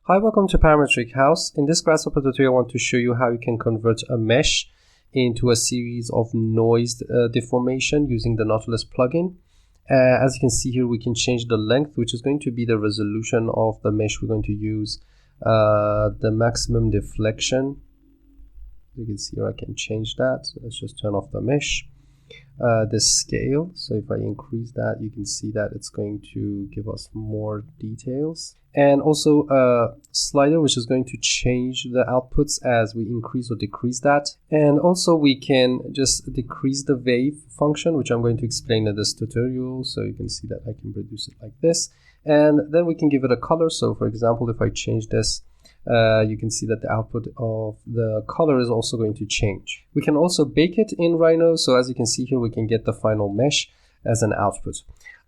Hi, welcome to Parametric House. In this Grasshopper tutorial, I want to show you how you can convert a mesh into a series of noise deformation using the Nautilus plugin. As you can see here, we can change the length, which is going to be the resolution of the mesh we're going to use, the maximum deflection. You can see here I can change that. So let's just turn off the mesh. The scale, so if I increase that, you can see that it's going to give us more details, and also a slider which is going to change the outputs as we increase or decrease that. And also we can just decrease the wave function, which I'm going to explain in this tutorial. So you can see that I can reduce it like this, and then we can give it a color. So for example, if I change this, you can see that the output of the color is also going to change. We can also bake it in Rhino, so as you can see here, we can get the final mesh as an output.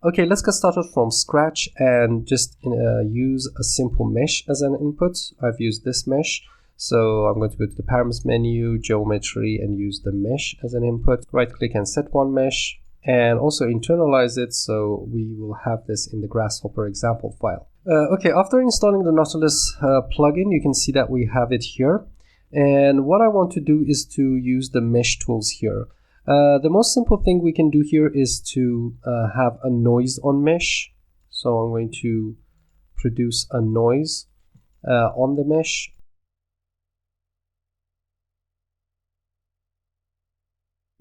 Okay, let's get started from scratch and just use a simple mesh as an input. I've used this mesh, so I'm going to go to the Parameters menu, Geometry, and use the mesh as an input. Right click and set one mesh, and also internalize it, so we will have this in the Grasshopper example file. Okay, after installing the Nautilus plugin, you can see that we have it here. And what I want to do is to use the mesh tools here. The most simple thing we can do here is to have a noise on mesh. So I'm going to produce a noise on the mesh.